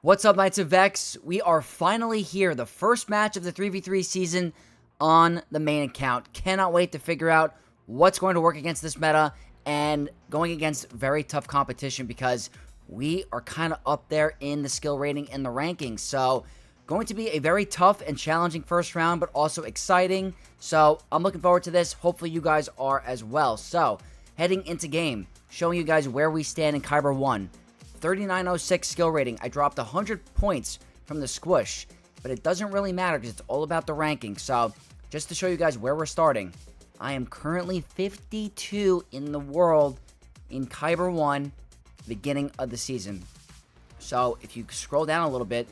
What's up, Knights of Vex? We are finally here. The first match of the 3v3 season on the main account. Cannot wait to figure out what's going to work against this meta and going against very tough competition because we are kind of up there in the skill rating and the rankings. So, going to be a very tough and challenging first round, but also exciting. So, I'm looking forward to this. Hopefully, you guys are as well. So, heading into game, showing you guys where we stand in Kyber 1. 3906 skill rating. I dropped 100 points from the squish, but it doesn't really matter because it's all about the ranking. So, just to show you guys where we're starting, I am currently 52 in the world in Kyber 1, beginning of the season. So, if you scroll down a little bit,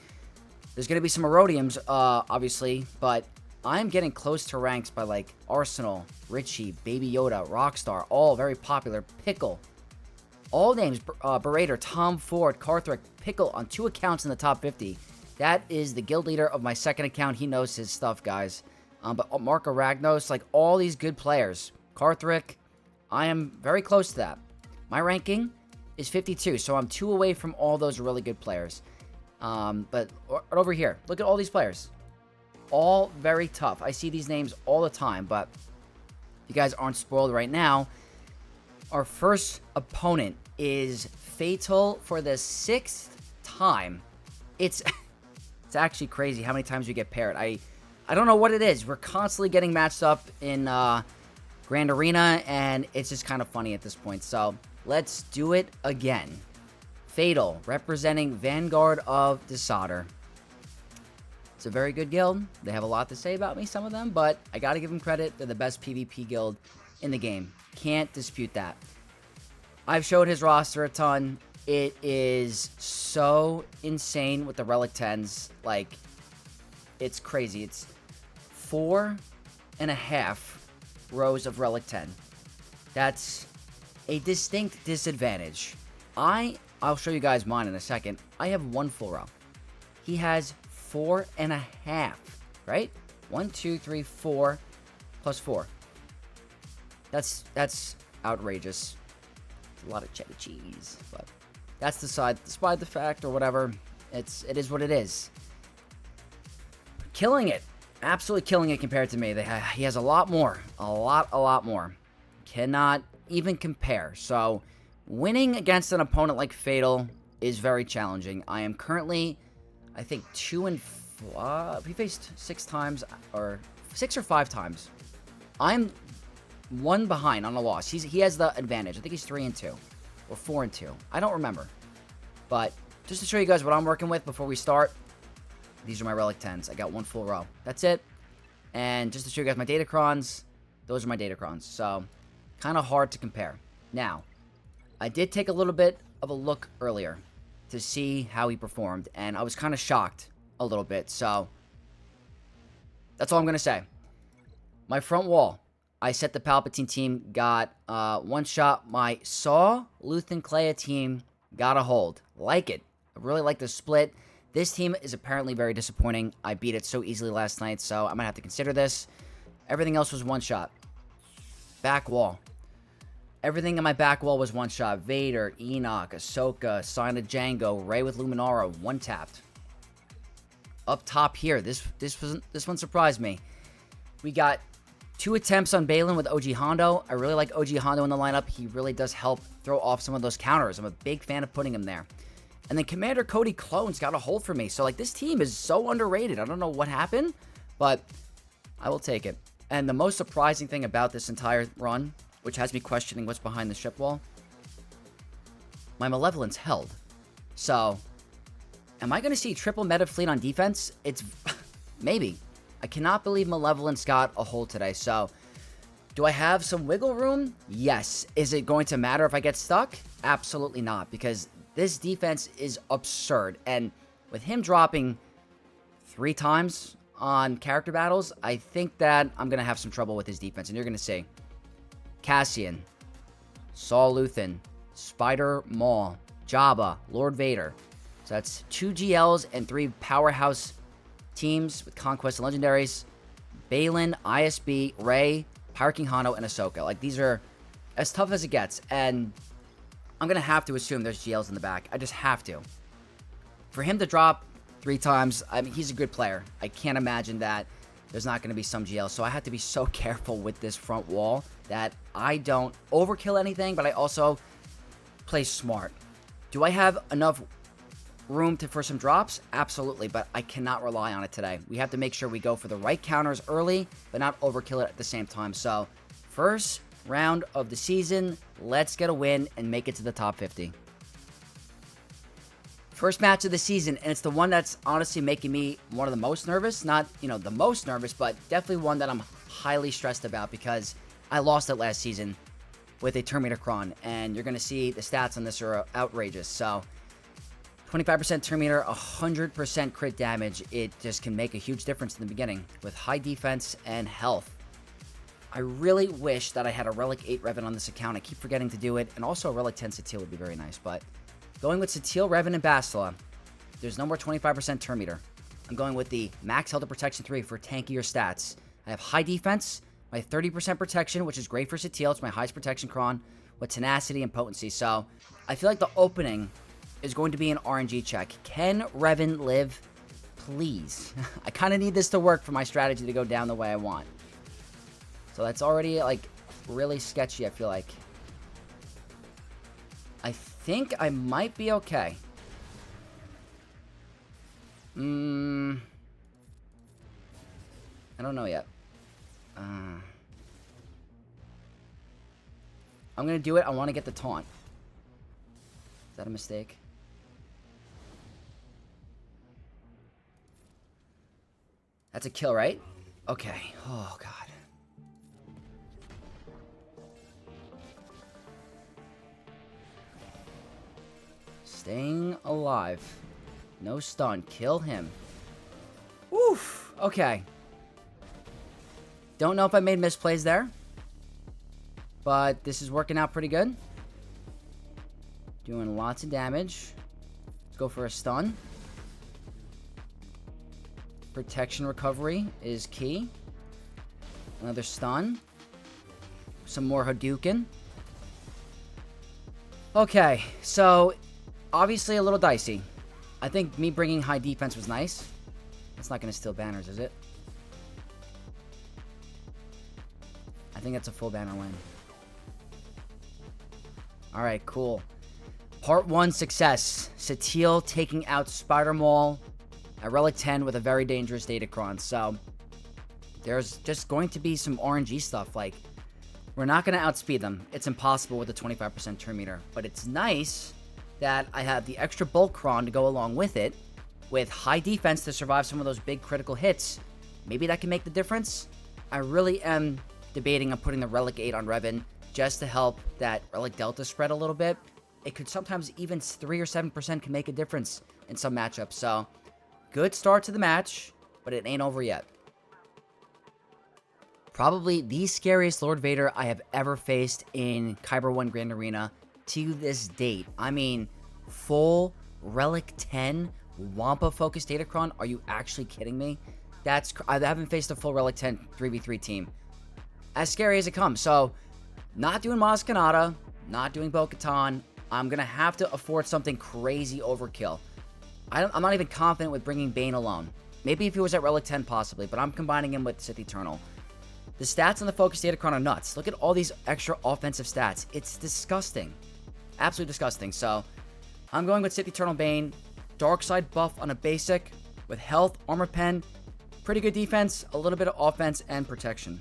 there's going to be some Erodiums, obviously, but I'm getting close to ranks by like Arsenal, Richie, Baby Yoda, Rockstar, all very popular. Pickle. All names, Berater, Tom Ford, Carthrick, Pickle on 2 accounts in the top 50. That is the guild leader of my second account. He knows his stuff, guys. But Mark Aragnos, like all these good players. Carthrick, I am very close to that. My ranking is 52, so I'm 2 away from all those really good players. But over here, look at all these players. All very tough. I see these names all the time, but if you guys aren't spoiled right now, our first opponent is fatal for the 6th time. It's actually crazy how many times we get paired. I don't know what it is. We're constantly getting matched up in Grand Arena, and it's just kind of funny at this point. So let's do it again. Fatal, representing Vanguard of Desader. It's a very good guild. They have a lot to say about me, some of them, but I gotta give them credit. They're the best PvP guild in the game. Can't dispute that. I've showed his roster a ton. It is so insane with the Relic 10s. Like, it's crazy. It's 4.5 rows of Relic 10. That's a distinct disadvantage. I'll show you guys mine in a second. I have 1 full row. He has 4.5, right? 1, 2, 3, 4, plus 4. That's outrageous. It's a lot of cheddar cheese, but that's despite the fact or whatever. It is what it is. Killing it, absolutely killing it compared to me. He has a lot more, a lot more. Cannot even compare. So, winning against an opponent like Fatal is very challenging. I am currently, I think, 2 and 4. We faced 6 times, or 6 or 5 times. I'm 1 behind on a loss. He has the advantage. I think he's 3 and 2 or 4 and 2. I don't remember. But just to show you guys what I'm working with before we start, these are my Relic 10s. I got 1 full row. That's it. And just to show you guys my Datacrons, those are my Datacrons. So, kind of hard to compare. Now, I did take a little bit of a look earlier to see how he performed, and I was kind of shocked a little bit. So, that's all I'm going to say. My front wall. I set the Palpatine team, got 1 shot. My Saw, Luthen, Kleya team got a hold. Like it. I really like the split. This team is apparently very disappointing. I beat it so easily last night, so I might have to consider this. Everything else was 1 shot. Back wall. Everything on my back wall was 1 shot. Vader, Enoch, Ahsoka, Sign of Django, Rey with Luminara, 1 tapped. Up top here, this one surprised me. We got 2 attempts on Balin with OG Hondo. I really like OG Hondo in the lineup. He really does help throw off some of those counters. I'm a big fan of putting him there. And then Commander Cody Clones got a hold for me. So, like, this team is so underrated. I don't know what happened, but I will take it. And the most surprising thing about this entire run, which has me questioning what's behind the ship wall, my Malevolence held. So, am I going to see triple meta fleet on defense? It's maybe. I cannot believe Malevolence got a hold today. So, do I have some wiggle room? Yes. Is it going to matter if I get stuck? Absolutely not, because this defense is absurd. And with him dropping 3 times on character battles, I think that I'm going to have some trouble with his defense. And you're going to see Cassian, Saul Luthen, Spider Maul, Jabba, Lord Vader. So that's 2 GLs and 3 powerhouse teams with Conquest and Legendaries. Balin, ISB, Rey, Pirate King Hondo, and Ahsoka. Like, these are as tough as it gets. And I'm going to have to assume there's GLs in the back. I just have to. For him to drop 3 times, I mean, he's a good player. I can't imagine that there's not going to be some GL. So I have to be so careful with this front wall that I don't overkill anything, but I also play smart. Do I have enough room for some drops? Absolutely, but I cannot rely on it today. We have to make sure we go for the right counters early, but not overkill it at the same time. So, first round of the season, let's get a win and make it to the top 50. First match of the season, and it's the one that's honestly making me one of the most nervous. Not, the most nervous, but definitely one that I'm highly stressed about because I lost it last season with a Terminator Cron, and you're going to see the stats on this are outrageous. So, 25% Terminator, 100% crit damage. It just can make a huge difference in the beginning with high defense and health. I really wish that I had a Relic 8 Revan on this account. I keep forgetting to do it, and also a Relic 10 Satele would be very nice, but going with Satele, Revan, and Bastila, there's no more 25% Terminator. I'm going with the Max Health and Protection 3 for tankier stats. I have high defense, my 30% protection, which is great for Satele. It's my highest protection cron with tenacity and potency. So I feel like the opening is going to be an RNG check. Can Revan live? Please. I kind of need this to work for my strategy to go down the way I want. So that's already, really sketchy, I feel like. I think I might be okay. I don't know yet. I'm going to do it. I want to get the taunt. Is that a mistake? That's a kill, right? Okay. Oh, God. Staying alive. No stun. Kill him. Oof. Okay. Don't know if I made misplays there. But this is working out pretty good. Doing lots of damage. Let's go for a stun. Protection recovery is key. Another stun. Some more Hadouken. Okay, so obviously a little dicey. I think me bringing high defense was nice. That's not going to steal banners, is it? I think that's a full banner win. Alright, cool. Part 1 success. Satele taking out Spider Maul at Relic 10 with a very dangerous Datacron. So, there's just going to be some RNG stuff. We're not going to outspeed them. It's impossible with a 25% turn meter. But it's nice that I have the extra bulk cron to go along with it, with high defense to survive some of those big critical hits. Maybe that can make the difference. I really am debating on putting the Relic 8 on Revan just to help that Relic Delta spread a little bit. It could sometimes even 3 or 7% can make a difference in some matchups. So, good start to the match, but it ain't over yet. Probably the scariest Lord Vader I have ever faced in Kyber 1 Grand Arena to this date. I mean, full Relic 10 Wampa focused Datacron. Are you actually kidding me? I haven't faced a full Relic 10 3v3 team. As scary as it comes. So, not doing Maz Kanata, not doing Bo-Katan. I'm going to have to afford something crazy overkill. I'm not even confident with bringing Bane alone. Maybe if he was at Relic 10 possibly, but I'm combining him with Sith Eternal. The stats on the Focus Datacron are nuts. Look at all these extra offensive stats. It's disgusting. Absolutely disgusting. So, I'm going with Sith Eternal Bane. Dark Side buff on a basic with health, armor pen, pretty good defense, a little bit of offense, and protection.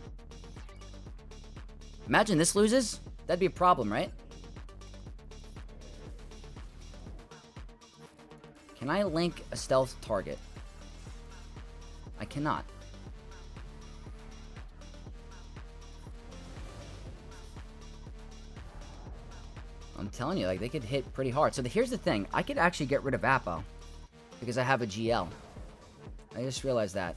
Imagine this loses. That'd be a problem, right? Can I link a stealth target? I cannot. I'm telling you, they could hit pretty hard. So here's the thing. I could actually get rid of Appo because I have a GL. I just realized that.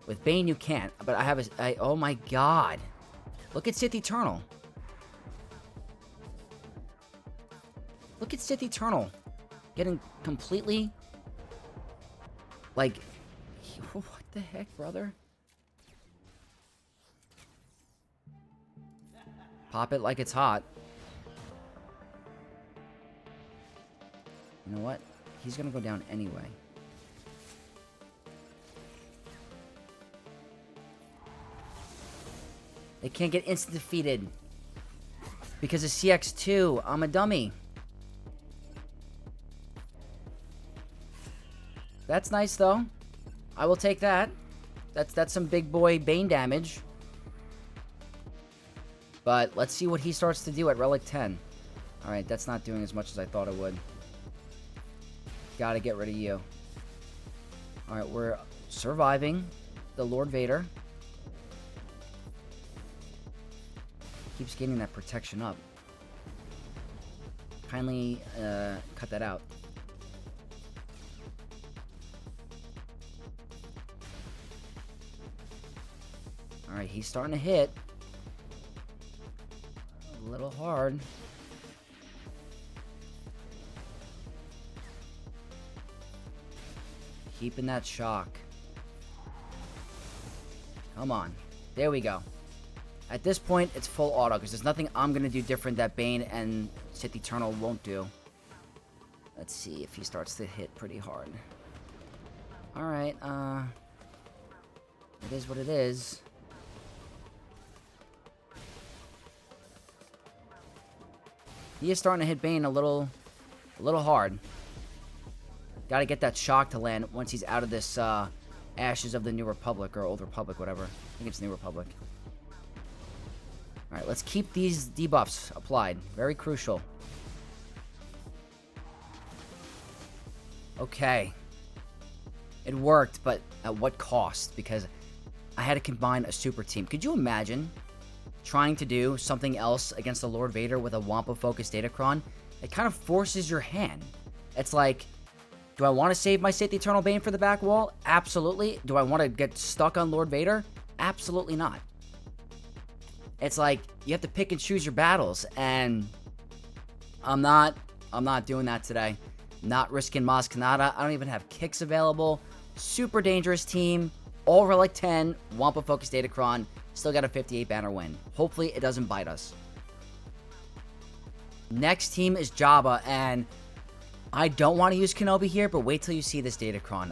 With Bane, you can't. But I have oh my god. Look at Sith Eternal. Look at Sith Eternal. Getting completely... what the heck, brother? Pop it like it's hot. You know what? he's gonna go down anyway. They can't get instant defeated. Because of CX2. I'm a dummy. That's nice, though. I will take that. That's some big boy Bane damage. But let's see what he starts to do at Relic 10. Alright, that's not doing as much as I thought it would. Gotta get rid of you. Alright, we're surviving the Lord Vader. Keeps getting that protection up. Kindly cut that out. Alright, he's starting to hit. A little hard. Keeping that shock. Come on. There we go. At this point, it's full auto, because there's nothing I'm going to do different that Bane and Sith Eternal won't do. Let's see if he starts to hit pretty hard. Alright, it is what it is. He is starting to hit Bane a little hard. Gotta get that shock to land once he's out of this, Ashes of the New Republic, or Old Republic, whatever. I think it's New Republic. Alright, let's keep these debuffs applied. Very crucial. Okay. It worked, but at what cost? Because I had to combine a super team. Could you imagine trying to do something else against the Lord Vader with a Wampa-focused Datacron? It kind of forces your hand. It's like, do I want to save my Sith Eternal Bane for the back wall? Absolutely. Do I want to get stuck on Lord Vader? Absolutely not. It's like, you have to pick and choose your battles, and I'm not doing that today. Not risking Maz Kanata. I don't even have kicks available. Super dangerous team. All Relic 10, Wampa-focused Datacron. Still got a 58 banner win. Hopefully it doesn't bite us. Next team is Jabba, and I don't want to use Kenobi here, but wait till you see this Datacron.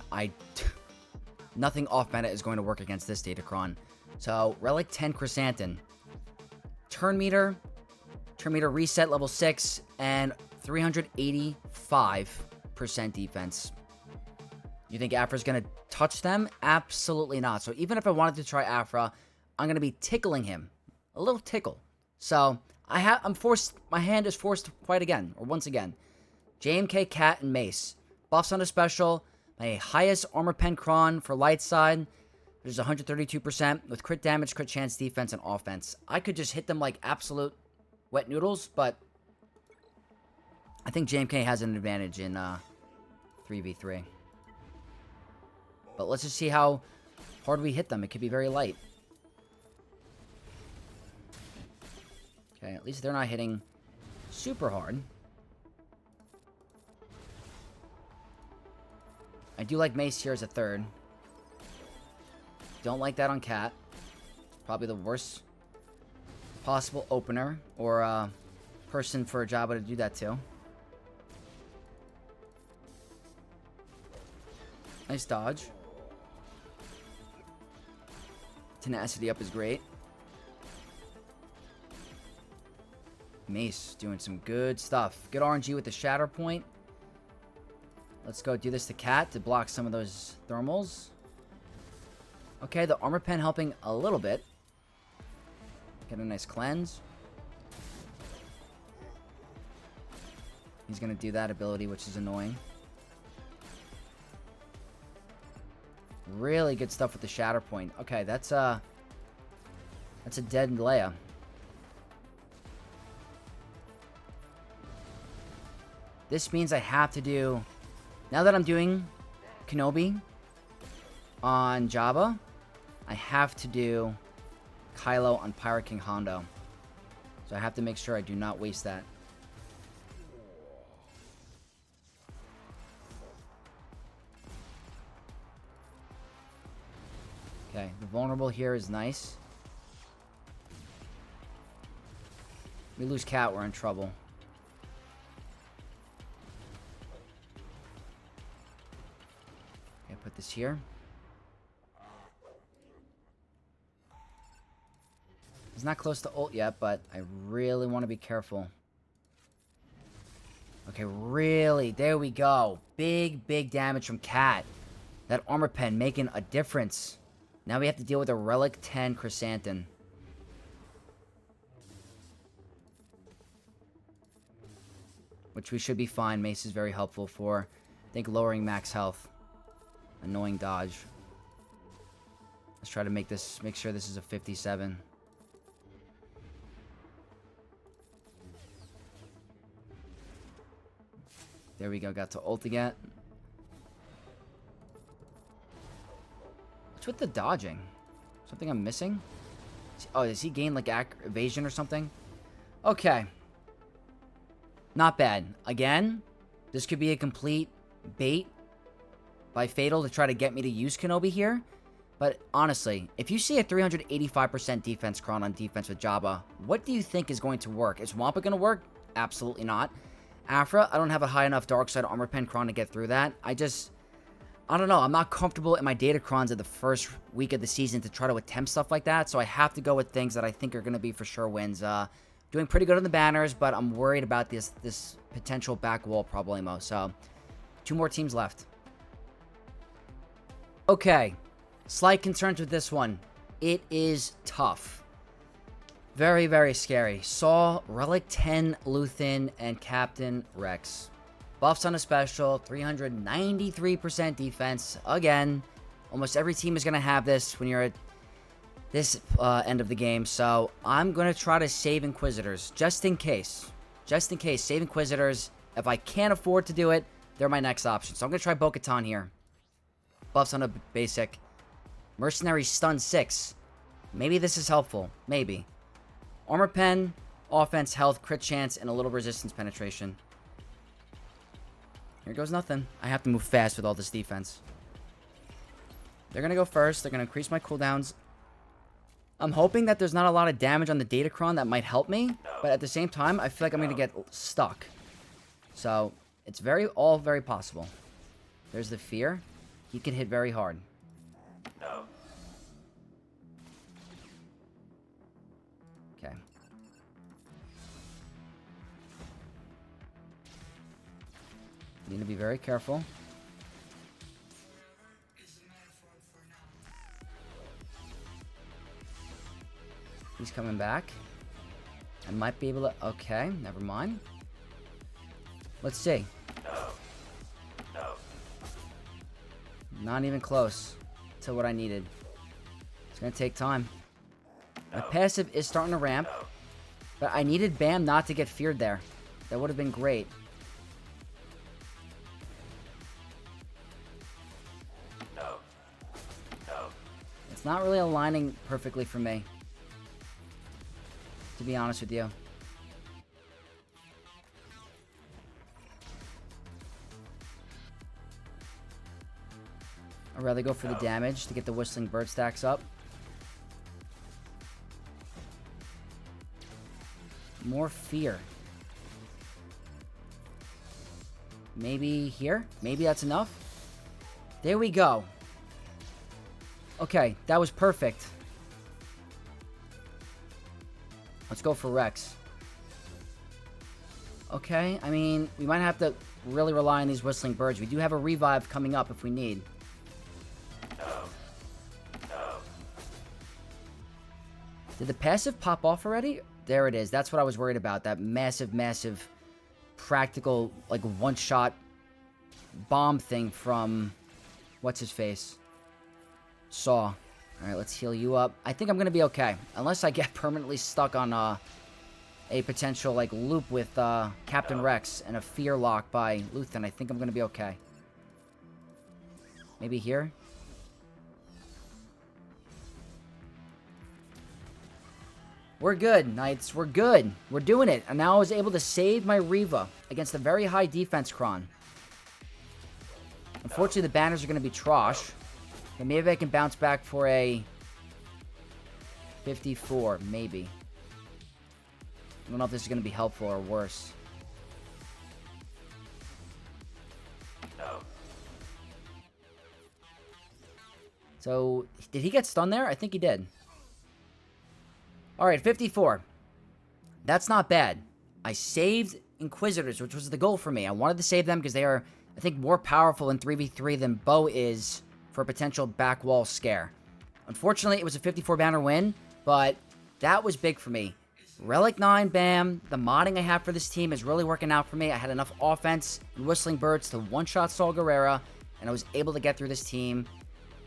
Nothing off meta is going to work against this Datacron. So, Relic 10 Chrysanthemum. Turn meter reset level 6, and 385% defense. You think Afra's going to touch them? Absolutely not. So even if I wanted to try Afra, I'm going to be tickling him. A little tickle. So I'm forced, my hand is forced to fight again, or once again. JMK, Cat, and Mace. Buffs on a special. My highest armor pen cron for light side. There's 132% with crit damage, crit chance, defense, and offense. I could just hit them like absolute wet noodles, but I think JMK has an advantage in 3v3. But let's just see how hard we hit them. It could be very light. Okay, at least they're not hitting super hard. I do like Mace here as a third. Don't like that on Cat. Probably the worst possible opener or person for Jabba to do that to. Nice dodge. Tenacity up is great. Mace doing some good stuff. Good RNG with the Shatter Point. Let's go do this to Cat to block some of those thermals. Okay, the armor pen helping a little bit. Get a nice cleanse. He's gonna do that ability, which is annoying. Really good stuff with the Shatter Point. Okay, that's a dead Leia. This means I have to do... Now that I'm doing Kenobi on Jabba, I have to do Kylo on Pirate King Hondo. So I have to make sure I do not waste that. Okay, the vulnerable here is nice. We lose Cat, we're in trouble. Put this here. He's not close to ult yet, but I really want to be careful. Okay, really. There we go. Big, big damage from Cat. That armor pen making a difference. Now we have to deal with a Relic 10 Chrysanthemum. Which we should be fine. Mace is very helpful for, I think, lowering max health. Annoying dodge. Let's try to make sure this is a 57. There we go, got to ult again. What's with the dodging? Something I'm missing? Oh, does he gain, like, evasion or something? Okay. Not bad. Again, this could be a complete bait by Fatal to try to get me to use Kenobi here. But honestly, if you see a 385% defense cron on defense with Jabba, what do you think is going to work? Is Wampa going to work? Absolutely not. Afra, I don't have a high enough dark side armor pen cron to get through that. I don't know. I'm not comfortable in my data crons at the first week of the season to try to attempt stuff like that. So I have to go with things that I think are going to be for sure wins. Doing pretty good on the banners, but I'm worried about this potential back wall problemo. So 2 more teams left. Okay. Slight concerns with this one. It is tough. Very, very scary. Saw, Relic 10, Luthen, and Captain Rex. Buffs on a special, 393% defense. Again, almost every team is going to have this when you're at this end of the game. So I'm going to try to save Inquisitors, just in case. Just in case, save Inquisitors. If I can't afford to do it, they're my next option. So I'm going to try Bo-Katan here. Buffs on a basic. Mercenary stun 6. Maybe this is helpful. Maybe. Armor pen, offense, health, crit chance, and a little resistance penetration. Here goes nothing. I have to move fast with all this defense. They're going to go first. They're going to increase my cooldowns. I'm hoping that there's not a lot of damage on the Datacron that might help me. But at the same time, I feel like I'm going to get stuck. So, it's all very possible. There's the fear. He can hit very hard. Okay. Need to be very careful. He's coming back. I might be able to... Okay, never mind. Let's see. Not even close to what I needed. It's going to take time. My passive is starting to ramp. But I needed Bam not to get feared there. That would have been great. It's not really aligning perfectly for me, to be honest with you. I'd rather go for the damage to get the Whistling Bird stacks up. More fear. Maybe here? Maybe that's enough? There we go. Okay, that was perfect. Let's go for Rex. Okay, I mean, we might have to really rely on these Whistling Birds. We do have a revive coming up if we need. Did the passive pop off already? There it is. That's what I was worried about. That massive, massive practical, like, one-shot bomb thing from... What's his face? Saw. Alright, let's heal you up. I think I'm going to be okay. Unless I get permanently stuck on a potential, like, loop with Captain Rex and a fear lock by Luthen. I think I'm going to be okay. Maybe here? We're good, Knights. We're good. We're doing it. And now I was able to save my Reva against a very high defense cron. Unfortunately, the banners are going to be trosh. But maybe I can bounce back for a 54. Maybe. I don't know if this is going to be helpful or worse. So, did he get stunned there? I think he did. Alright, 54. That's not bad. I saved Inquisitors, which was the goal for me. I wanted to save them because they are, I think, more powerful in 3v3 than Bo is for a potential back wall scare. Unfortunately, it was a 54 banner win, but that was big for me. Relic 9, bam. The modding I have for this team is really working out for me. I had enough offense and Whistling Birds to one-shot Saul Guerrera, and I was able to get through this team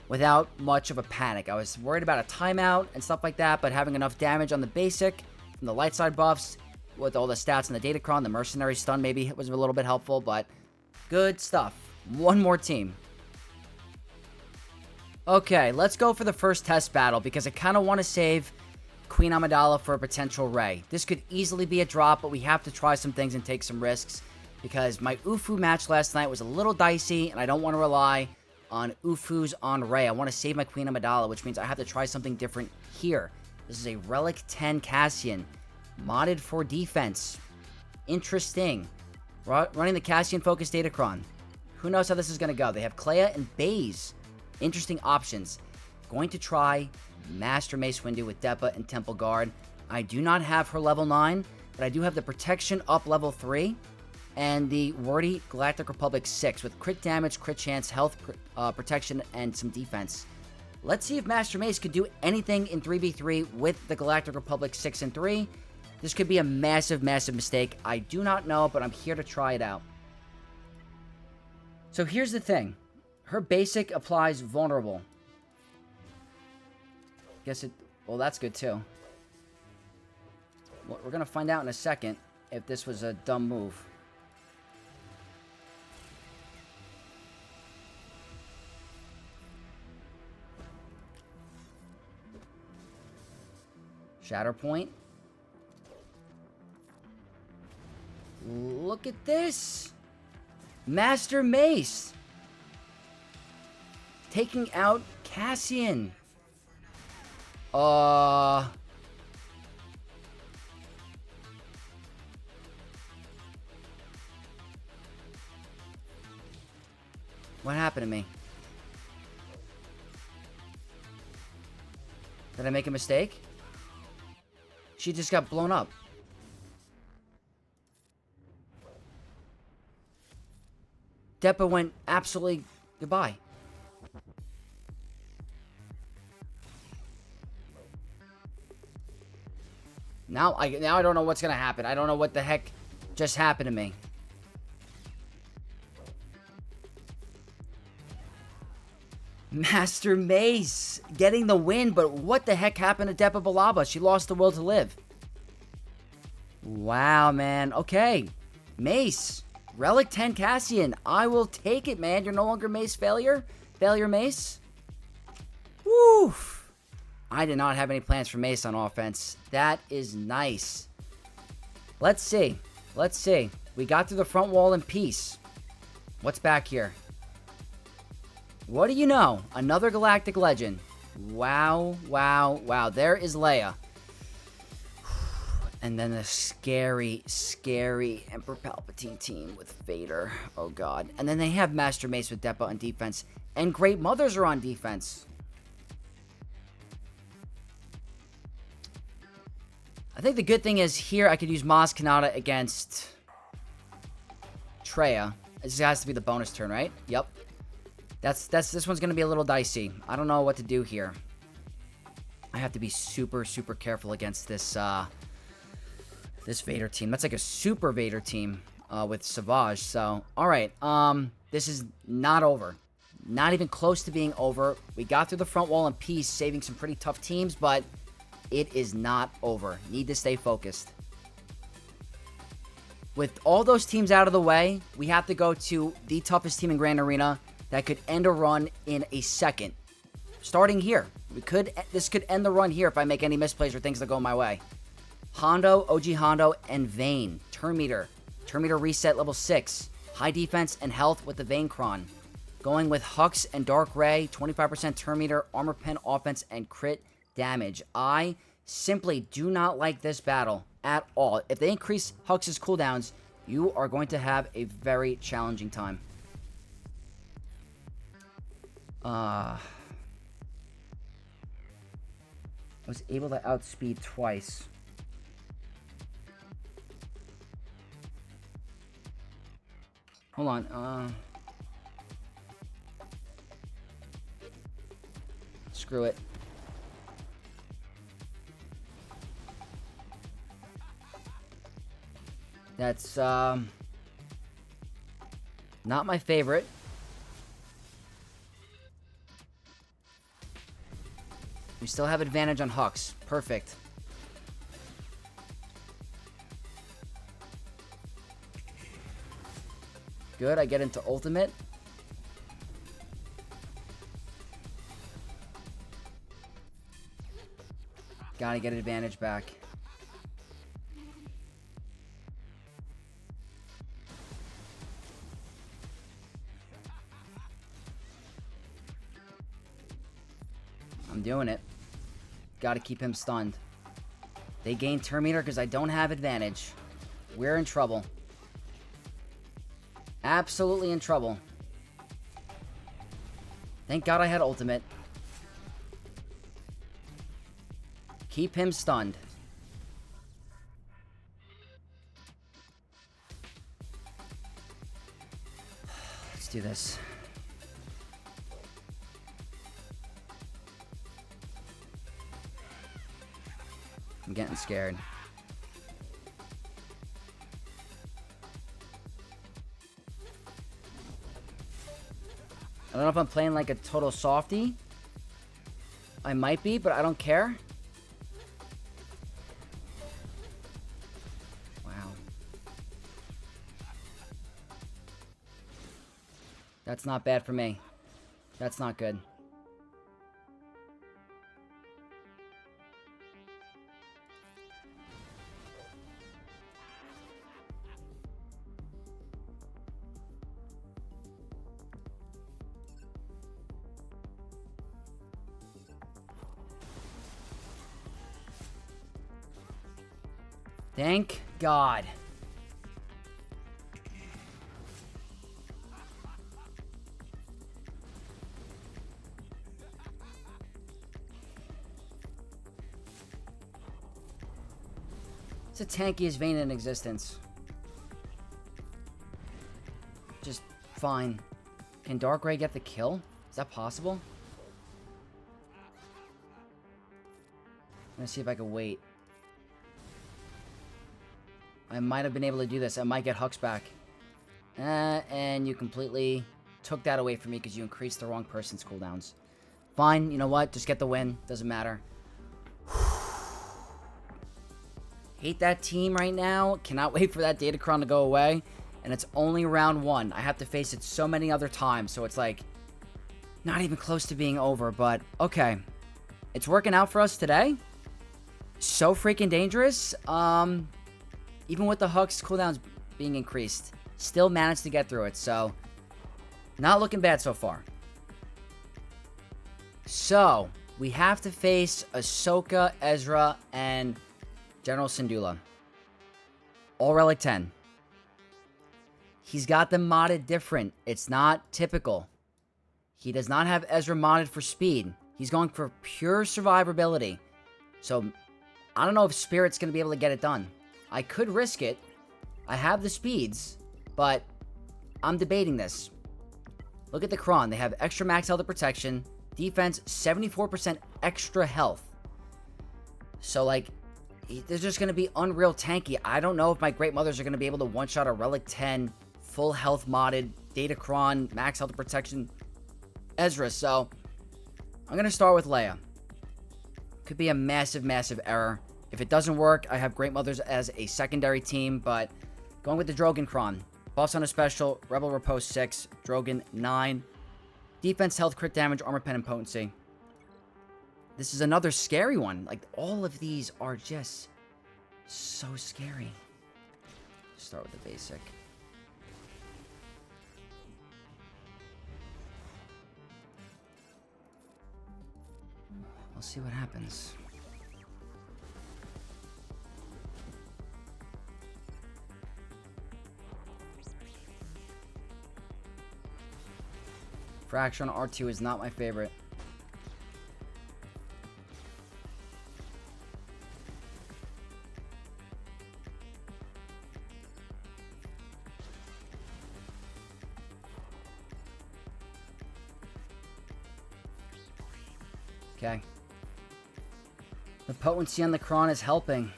without much of a panic. I was worried about a timeout and stuff like that, but having enough damage on the basic from the light side buffs with all the stats in the Datacron, the mercenary stun maybe was a little bit helpful, but good stuff. One more team. Okay, let's go for the first test battle because I kind of want to save Queen Amidala for a potential Rey. This could easily be a drop, but we have to try some things and take some risks because my Ufu match last night was a little dicey and I don't want to rely on Ufus on Rey. I want to save my Queen Amidala, which means I have to try something different here. This is a Relic 10 Cassian, modded for defense. Interesting. Running the Cassian-focused Datacron. Who knows how this is going to go? They have Kleya and Baze. Interesting options. Going to try Master Mace Windu with Depa and Temple Guard. I do not have her level 9, but I do have the Protection up level 3. And the Wordy Galactic Republic 6 with crit damage, crit chance, health, protection, and some defense. Let's see if Master Mace could do anything in 3v3 with the Galactic Republic 6 and 3. This could be a massive, massive mistake. I do not know, but I'm here to try it out. So here's the thing. Her basic applies vulnerable. Guess it... Well, that's good too. Well, we're going to find out in a second if this was a dumb move. Shatterpoint. Look at this! Master Mace! Taking out Cassian. What happened to me? Did I make a mistake? She just got blown up. Depa went absolutely goodbye. Now I don't know what's gonna happen. I don't know what the heck just happened to me. Master Mace getting the win, but what the heck happened to Depa Balaba? She lost the will to live. Wow, man. Okay. Mace. Relic 10 Cassian. I will take it, man. You're no longer Mace failure. Failure Mace. Woof. I did not have any plans for Mace on offense. That is nice. Let's see. Let's see. We got through the front wall in peace. What's back here? What do you know? Another galactic legend. Wow, wow, wow. There is Leia. And then the scary, scary Emperor Palpatine team with Vader. Oh, God. And then they have Master Mace with Depa on defense. And Great Mothers are on defense. I think the good thing is here I could use Maz Kanata against Traya. This has to be the bonus turn, right? Yep. This one's going to be a little dicey. I don't know what to do here. I have to be super, super careful against this, this Vader team. That's like a super Vader team, with Savage. So, alright. This is not over. Not even close to being over. We got through the front wall in peace, saving some pretty tough teams, but it is not over. Need to stay focused. With all those teams out of the way, we have to go to the toughest team in Grand Arena that could end a run in a second. Starting here. This could end the run here if I make any misplays or things that go my way. Hondo, OG Hondo, and Vane. Turn meter. Turn meter reset level 6. High defense and health with the Vane Cron. Going with Hux and Dark Ray. 25% turn meter, armor pen offense, and crit damage. I simply do not like this battle at all. If they increase Hux's cooldowns, you are going to have a very challenging time. was able to outspeed twice. Hold on. Screw it. That's, not my favorite. We still have advantage on Hux. Perfect. Good, I get into ultimate. Gotta get advantage back. I'm doing it. Gotta keep him stunned. They gain turn meter because I don't have advantage. We're in trouble. Absolutely in trouble. Thank God I had ultimate. Keep him stunned. Let's do this. I'm getting scared. I don't know if I'm playing like a total softie. I might be, but I don't care. Wow. That's not bad for me. That's not good. Thank God. It's the tankiest Vane in existence. Just fine. Can Dark Ray get the kill? Is that possible? I'm gonna see if I can wait. I might have been able to do this. I might get Hux back. And you completely took that away from me because you increased the wrong person's cooldowns. Fine, you know what? Just get the win. Doesn't matter. Hate that team right now. Cannot wait for that Datacron to go away. And it's only round 1. I have to face it so many other times. So it's like not even close to being over. But okay. It's working out for us today. So freaking dangerous. Even with the Hux cooldowns being increased, still managed to get through it, so not looking bad so far. So, we have to face Ahsoka, Ezra, and General Syndulla. All Relic 10. He's got them modded different. It's not typical. He does not have Ezra modded for speed. He's going for pure survivability. So, I don't know if Spirit's going to be able to get it done. I could risk it. I have the speeds, but I'm debating this. Look at the Kron. They have extra max health and protection. Defense, 74% extra health. So, like, they're just going to be unreal tanky. I don't know if my Great Mothers are going to be able to one-shot a Relic 10, full health modded, Datacron, max health and protection, Ezra. So, I'm going to start with Leia. Could be a massive, massive error. If it doesn't work, I have Great Mothers as a secondary team, but going with the Drogan Kron. Buffs on a special, Rebel Riposte 6, Drogan 9. Defense, health, crit damage, armor pen, and potency. This is another scary one. Like, all of these are just so scary. Start with the basic. We'll see what happens. Fraction on R2 is not my favorite. Okay. The potency on the Kron is helping.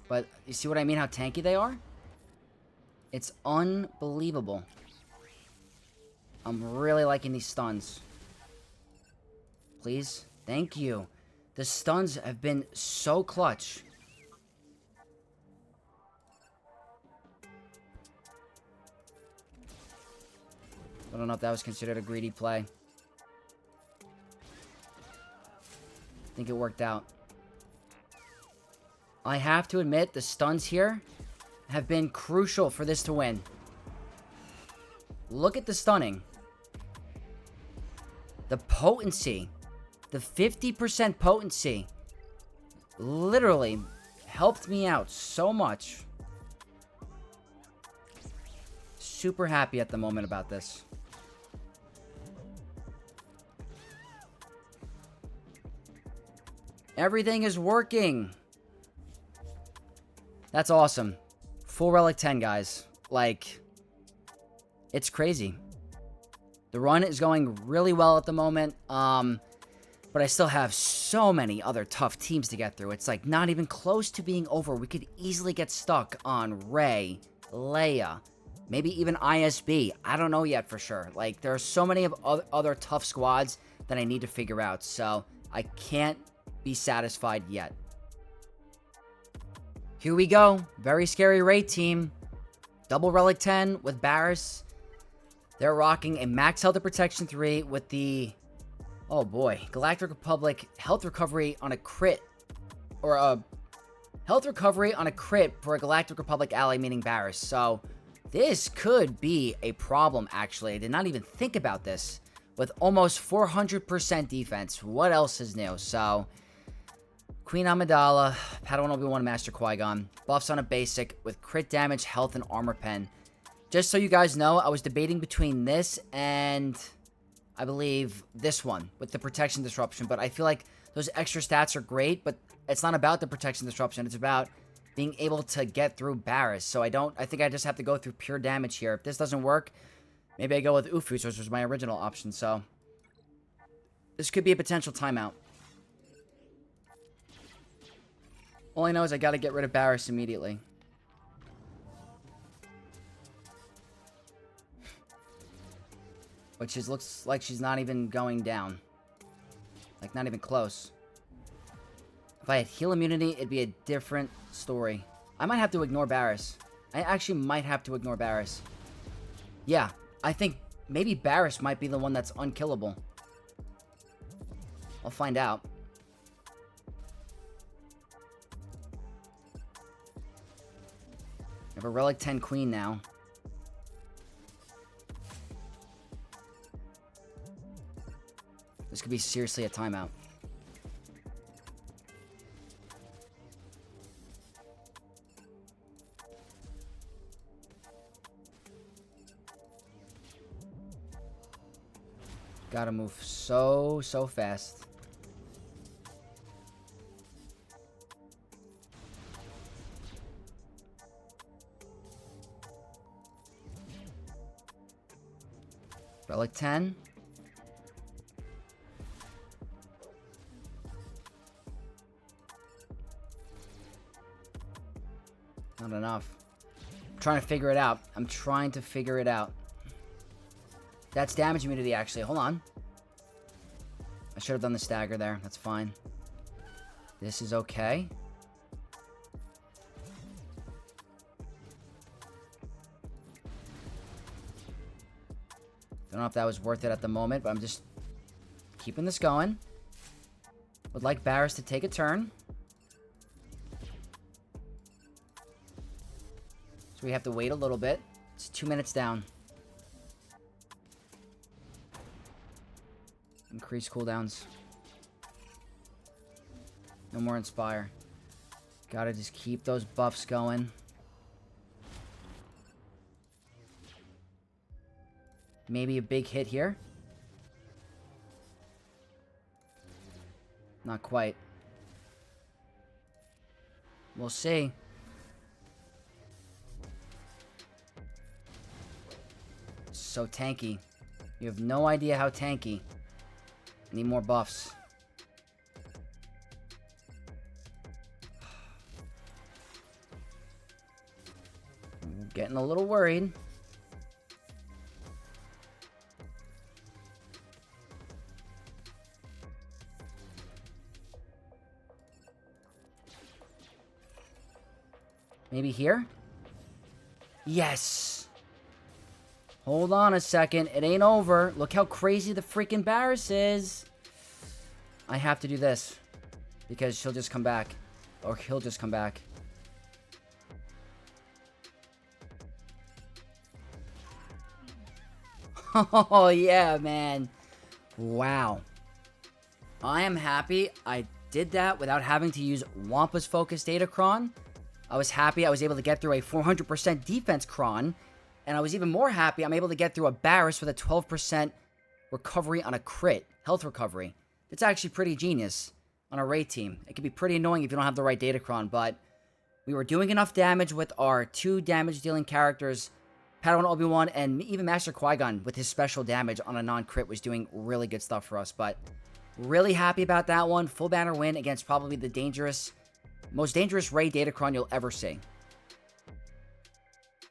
But you see what I mean? How tanky they are? It's unbelievable. I'm really liking these stuns. Please. Thank you. The stuns have been so clutch. I don't know if that was considered a greedy play. I think it worked out. I have to admit, the stuns here have been crucial for this to win. Look at the stunning. The potency. The 50% potency. Literally helped me out so much. Super happy at the moment about this. Everything is working. That's awesome. Full Relic 10, guys. Like, it's crazy. The run is going really well at the moment. But I still have so many other tough teams to get through. It's like not even close to being over. We could easily get stuck on Rey, Leia, maybe even ISB. I don't know yet for sure. Like, there are so many of other tough squads that I need to figure out. So I can't be satisfied yet. Here we go. Very scary raid team. Double Relic 10 with Barriss. They're rocking a Max Health and Protection 3 with the... Oh boy. Galactic Republic Health Recovery on a crit. Or a Health Recovery on a crit for a Galactic Republic ally, meaning Barriss. So this could be a problem, actually. I did not even think about this. With almost 400% defense. What else is new? So... Queen Amidala, Padawan Obi-Wan, Master Qui-Gon. Buffs on a basic with crit damage, health, and armor pen. Just so you guys know, I was debating between this and I believe this one with the protection disruption. But I feel like those extra stats are great, but it's not about the protection disruption. It's about being able to get through Barriss. So I think I just have to go through pure damage here. If this doesn't work, maybe I go with Ufus, which was my original option. So this could be a potential timeout. All I know is I gotta get rid of Barriss immediately. Which looks like she's not even going down. Like, not even close. If I had heal immunity, it'd be a different story. I might have to ignore Barriss. I actually might have to ignore Barriss. Yeah, I think maybe Barriss might be the one that's unkillable. I'll find out. I have a Relic 10 Queen now. This could be seriously a timeout. Gotta move so fast. Relic 10. Not enough. I'm trying to figure it out. I'm trying to figure it out. That's damage immunity, actually. Hold on. I should have done the stagger there. That's fine. This is okay. Don't know if that was worth it at the moment, but I'm just keeping this going. Would like Barriss to take a turn. So we have to wait a little bit. It's 2 minutes down. Increase cooldowns. No more Inspire. Gotta just keep those buffs going. Maybe a big hit here. Not quite. We'll see. So tanky. You have no idea how tanky. Need more buffs. Getting a little worried. Maybe here? Yes! Hold on a second. It ain't over. Look how crazy the freaking Barriss is. I have to do this. Because she'll just come back. Or he'll just come back. Oh, yeah, man. Wow. I am happy I did that without having to use Wampa's Focus Datacron. I was happy I was able to get through a 400% defense cron. And I was even more happy I'm able to get through a Barriss with a 12% recovery on a crit. Health recovery. It's actually pretty genius on a raid team. It can be pretty annoying if you don't have the right Datacron, but we were doing enough damage with our 2 damage-dealing characters, Padawan Obi-Wan, and even Master Qui-Gon with his special damage on a non-crit was doing really good stuff for us, but really happy about that one. Full banner win against probably the most dangerous raid Datacron you'll ever see.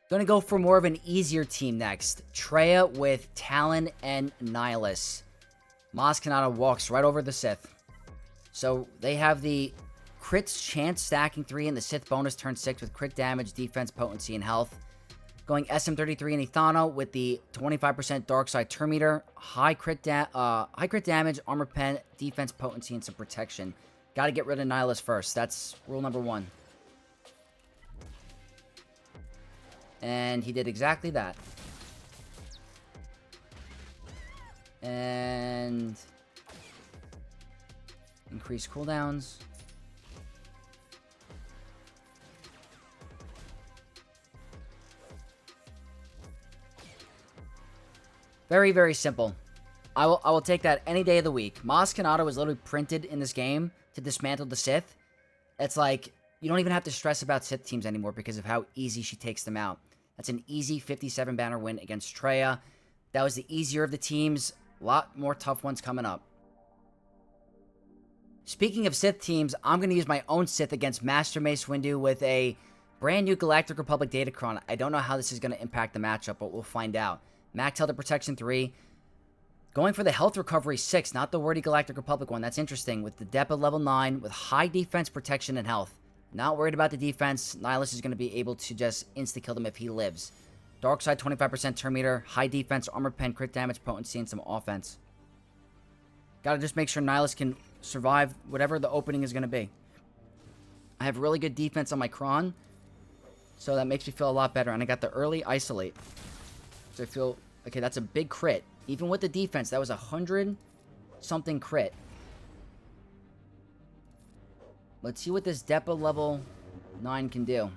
Gonna go for more of an easier team next. Traya with Talon and Nihilus. Maz Kanata walks right over the Sith. So they have the crits chance stacking 3 and the Sith bonus turn 6 with crit damage, defense, potency, and health. Going SM33 and Ethano with the 25% dark side turn meter, high crit damage, armor pen, defense, potency, and some protection. Gotta get rid of Nihilus first. That's rule number 1. And he did exactly that. And increase cooldowns. Very, very simple. I will take that any day of the week. Maz Kanata was literally printed in this game to dismantle the Sith. It's like, you don't even have to stress about Sith teams anymore because of how easy she takes them out. That's an easy 57 banner win against Traya. That was the easier of the teams. A lot more tough ones coming up. Speaking of Sith teams, I'm going to use my own Sith against Master Mace Windu with a brand new Galactic Republic Datacron. I don't know how this is going to impact the matchup, but we'll find out. Max Health Protection 3. Going for the Health Recovery 6, not the wordy Galactic Republic one. That's interesting. With the Depa level 9 with high defense, protection, and health. Not worried about the defense. Nihilus is going to be able to just insta-kill them if he lives. Dark side, 25% turn meter, high defense, armor pen, crit damage, potency, and some offense. Gotta just make sure Nihilus can survive whatever the opening is going to be. I have really good defense on my Kron, so that makes me feel a lot better. And I got the early isolate. So I feel, okay, that's a big crit. Even with the defense, that was 100-something crit. Let's see what this Depa level 9 can do.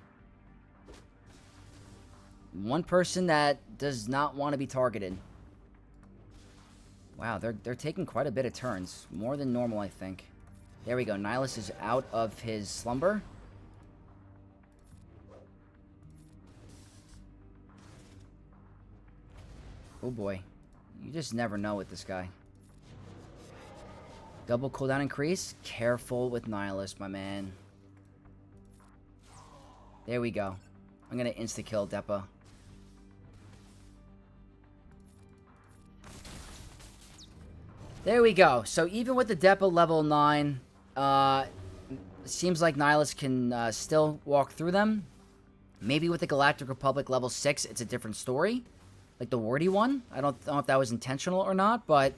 One person that does not want to be targeted. Wow, they're taking quite a bit of turns. More than normal, I think. There we go. Nihilus is out of his slumber. Oh boy. You just never know with this guy. Double cooldown increase. Careful with Nihilus, my man. There we go. I'm going to insta-kill Depa. There we go. So even with the Depa level 9, seems like Nihilus can still walk through them. Maybe with the Galactic Republic level 6, it's a different story. Like the wordy one. I don't know if that was intentional or not, but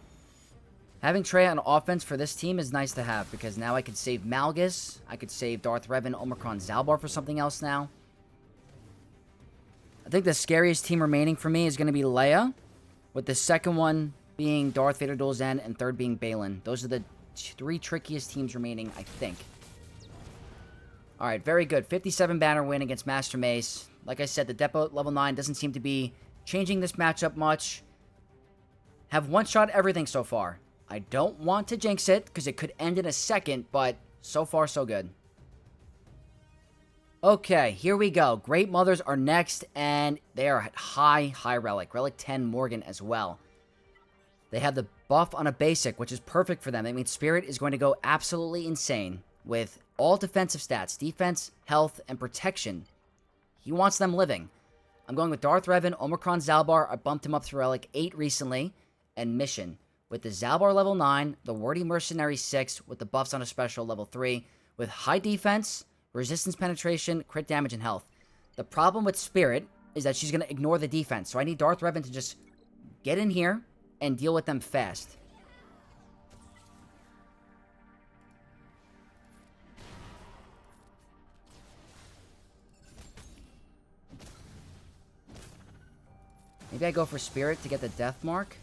having Traya on offense for this team is nice to have, because now I could save Malgus, I could save Darth Revan, Omicron, Zalbar for something else now. I think the scariest team remaining for me is going to be Leia, with the second one being Darth Vader Dual Zen, and third being Bane. Those are the 3 trickiest teams remaining, I think. Alright, very good. 57 banner win against Master Mace. Like I said, the Depa level 9 doesn't seem to be changing this matchup much. Have one-shot everything so far. I don't want to jinx it, because it could end in a second, but so far, so good. Okay, here we go. Great Mothers are next, and they are at high relic. Relic 10 Morgan as well. They have the buff on a basic, which is perfect for them. That means Spirit is going to go absolutely insane with all defensive stats, defense, health, and protection. He wants them living. I'm going with Darth Revan, Omicron Zalbar. I bumped him up to Relic 8 recently. And Mission. With the Zalbar level 9, the Wordy Mercenary 6, with the buffs on a special level 3, with high defense, resistance penetration, crit damage, and health. The problem with Spirit is that she's going to ignore the defense. So I need Darth Revan to just get in here and deal with them fast. Maybe I go for Spirit to get the death mark.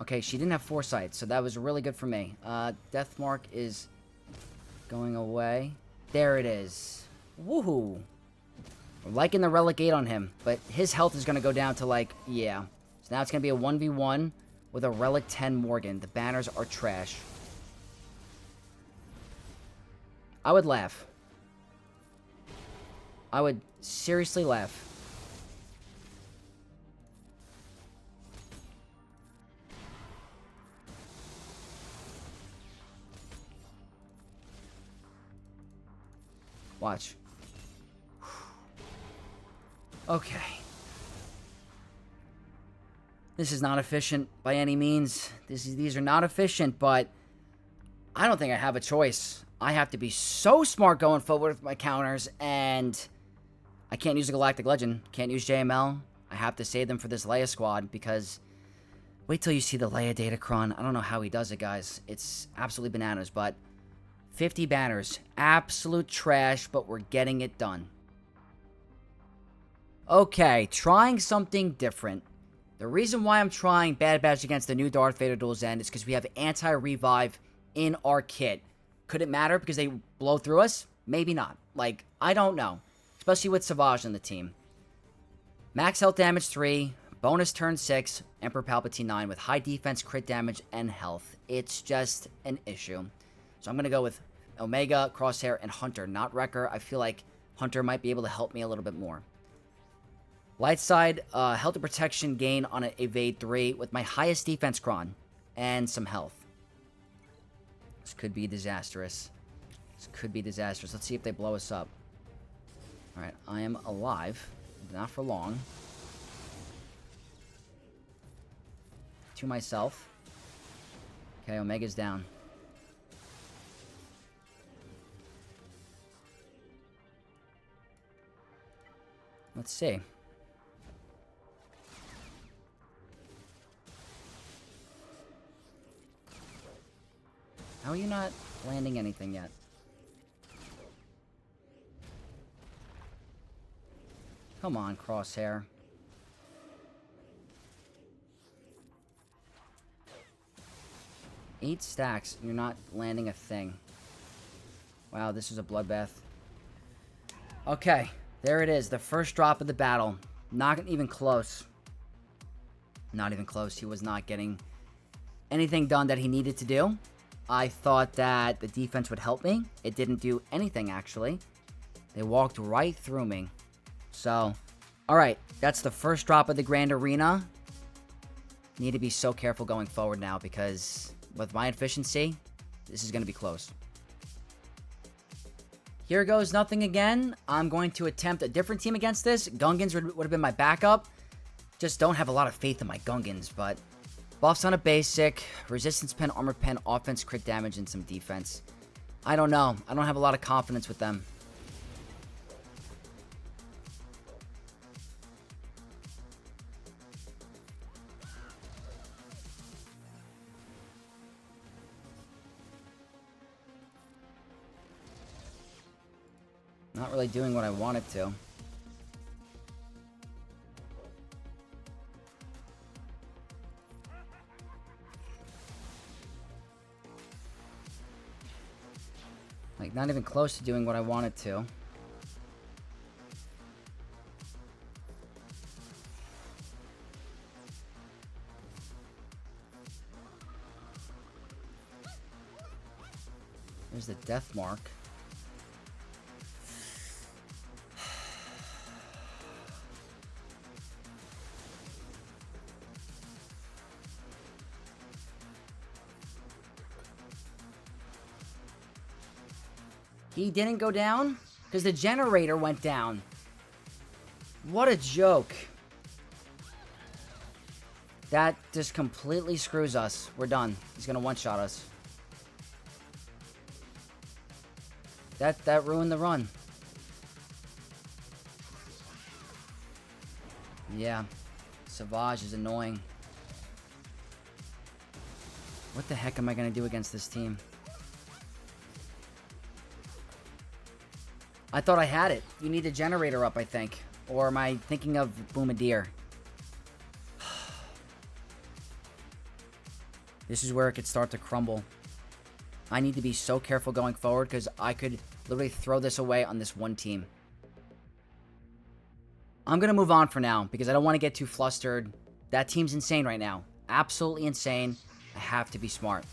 Okay, she didn't have foresight, so that was really good for me. Death mark is going away. There it is. Woohoo! I'm liking the Relic 8 on him, but his health is going to go down to, like, yeah. So now it's going to be a 1v1 with a Relic 10 Morgan. The banners are trash. I would laugh. I would seriously laugh. Watch. Okay. This is not efficient by any means. These are not efficient, but I don't think I have a choice. I have to be so smart going forward with my counters, and I can't use the Galactic Legend. Can't use JML. I have to save them for this Leia squad, because wait till you see the Leia Datacron. I don't know how he does it, guys. It's absolutely bananas, but 50 banners. Absolute trash, but we're getting it done. Okay, trying something different. The reason why I'm trying Bad Batch against the new Darth Vader Duel's End is because we have anti-revive in our kit. Could it matter because they blow through us? Maybe not. Like, I don't know. Especially with Savage in the team. Max health damage 3, bonus turn 6, Emperor Palpatine 9 with high defense, crit damage, and health. It's just an issue. So I'm going to go with Omega, Crosshair, and Hunter, not Wrecker. I feel like Hunter might be able to help me a little bit more. Light side, health and protection gain on an Evade 3 with my highest defense cron and some health. This could be disastrous. This could be disastrous. Let's see if they blow us up. Alright, I am alive. Not for long. To myself. Okay, Omega's down. Let's see. How are you not landing anything yet? Come on, Crosshair. Eight stacks, you're not landing a thing. Wow, this is a bloodbath. Okay, there it is. The first drop of the battle. Not even close. Not even close. He was not getting anything done that he needed to do. I thought that the defense would help me. It didn't do anything, actually. They walked right through me. So, alright. That's the first drop of the Grand Arena. Need to be so careful going forward now, because with my efficiency, this is going to be close. Here goes nothing again. I'm going to attempt a different team against this. Gungans would have been my backup. Just don't have a lot of faith in my Gungans, but buffs on a basic, resistance pen, armor pen, offense, crit damage, and some defense. I don't know. I don't have a lot of confidence with them. Not really doing what I wanted to. Like, not even close to doing what I wanted to. There's the death mark. He didn't go down? Because the generator went down. What a joke. That just completely screws us. We're done. He's going to one-shot us. That ruined the run. Yeah. Savage is annoying. What the heck am I going to do against this team? I thought I had it. You need a generator up, I think. Or am I thinking of Bombardier? This is where it could start to crumble. I need to be so careful going forward because I could literally throw this away on this one team. I'm going to move on for now because I don't want to get too flustered. That team's insane right now. Absolutely insane. I have to be smart.